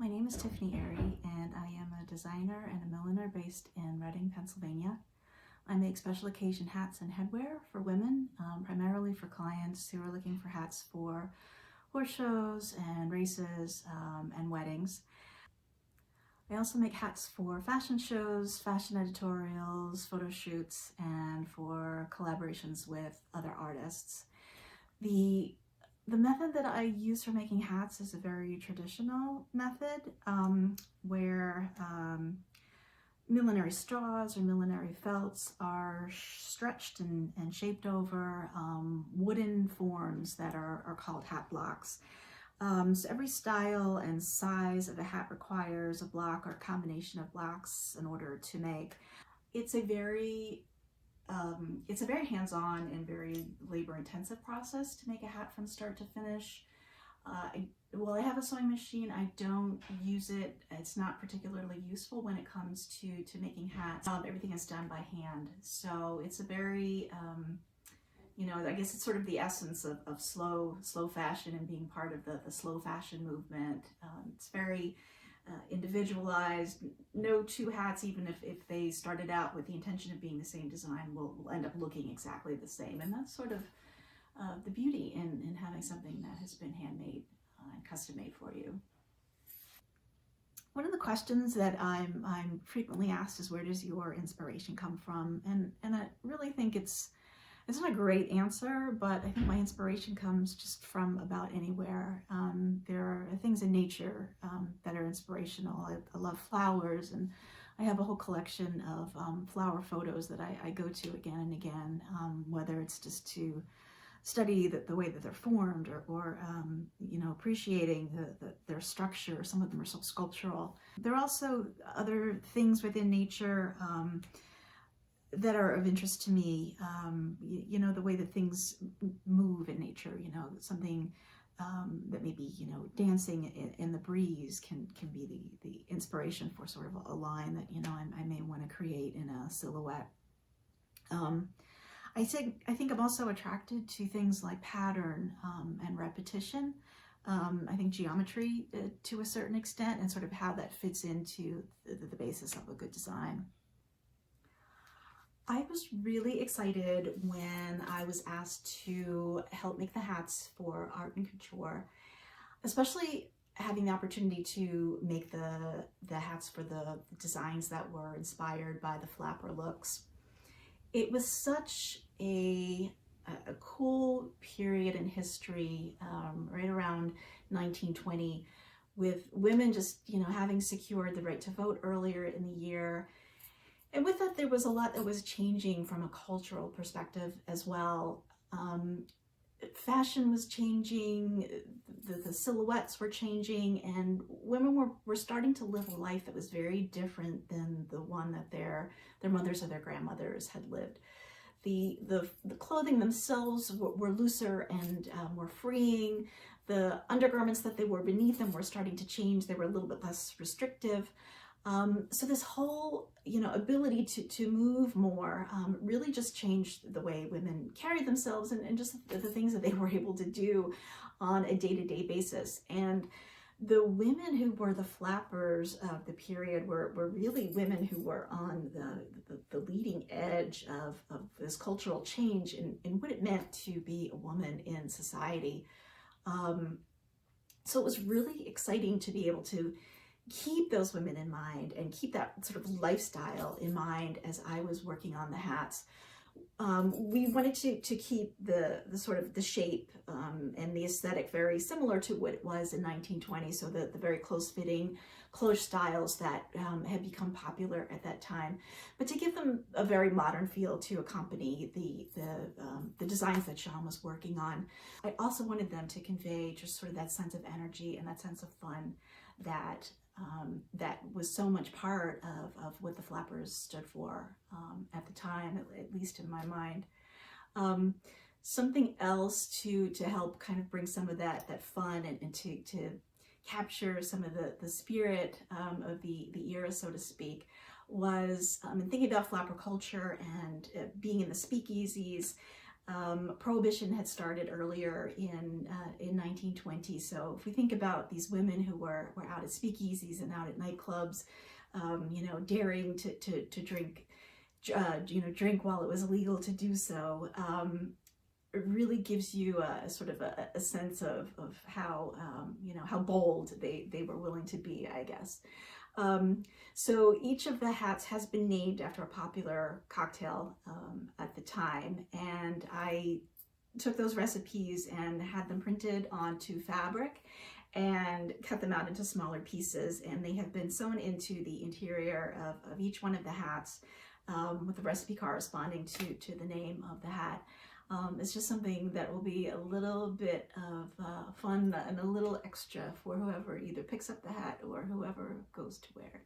My name is Tiffany Arey, and I am a designer and a milliner based in Reading, Pennsylvania. I make special occasion hats and headwear for women, primarily for clients who are looking for hats for horse shows and races and weddings. I also make hats for fashion shows, fashion editorials, photo shoots, and for collaborations with other artists. The method that I use for making hats is a very traditional method where millinery straws or millinery felts are stretched and shaped over wooden forms that are called hat blocks. So every style and size of a hat requires a block or a combination of blocks in order to make. It's a very hands-on and very labor-intensive process to make a hat from start to finish. While I have a sewing machine, I don't use it. It's not particularly useful when it comes to making hats. Everything is done by hand. So it's a very, I guess it's sort of the essence of slow fashion and being part of the slow fashion movement. It's very individualized. No two hats, even if they started out with the intention of being the same design, will end up looking exactly the same. And that's sort of the beauty in having something that has been handmade and custom made for you. One of the questions that I'm frequently asked is, where does your inspiration come from? And I really think it's not a great answer, but I think my inspiration comes just from about anywhere. There are things in nature that are inspirational. I love flowers, and I have a whole collection of flower photos that I go to again and again, whether it's just to study the way that they're formed or appreciating their structure. Some of them are so sculptural. There are also other things within nature that are of interest to me, the way that things move in nature, something that maybe, dancing in the breeze can be the inspiration for sort of a line that, I may want to create in a silhouette. I think I'm also attracted to things like pattern and repetition. I think geometry to a certain extent, and sort of how that fits into the basis of a good design. I was really excited when I was asked to help make the hats for Art Couture, especially having the opportunity to make the hats for the designs that were inspired by the flapper looks. It was such a cool period in history, right around 1920, with women just, having secured the right to vote earlier in the year. And with that, there was a lot that was changing from a cultural perspective as well. Fashion was changing, the silhouettes were changing, and women were starting to live a life that was very different than the one that their mothers or their grandmothers had lived. The clothing themselves were looser and more freeing. The undergarments that they wore beneath them were starting to change. They were a little bit less restrictive. So this whole, ability to move more really just changed the way women carried themselves and just the things that they were able to do on a day-to-day basis. And the women who were the flappers of the period were really women who were on the leading edge of this cultural change in what it meant to be a woman in society. So it was really exciting to be able to keep those women in mind and keep that sort of lifestyle in mind as I was working on the hats. We wanted to keep the sort of the shape and the aesthetic very similar to what it was in 1920, so the very close-fitting cloche styles that had become popular at that time, but to give them a very modern feel to accompany the designs that Shawn was working on. I also wanted them to convey just sort of that sense of energy and that sense of fun that was so much part of what the flappers stood for at the time, at least in my mind. Something else to help kind of bring some of that fun and to capture some of the spirit of the era, so to speak, was in thinking about flapper culture and being in the speakeasies. Prohibition had started earlier in 1920. So if we think about these women who were out at speakeasies and out at nightclubs, daring to drink, drink while it was illegal to do so, it really gives you a sort of a sense of how, how bold they were willing to be, I guess. So each of the hats has been named after a popular cocktail at the time, and I took those recipes and had them printed onto fabric and cut them out into smaller pieces, and they have been sewn into the interior of each one of the hats with the recipe corresponding to the name of the hat. It's just something that will be a little bit of fun and a little extra for whoever either picks up the hat or whoever goes to wear it.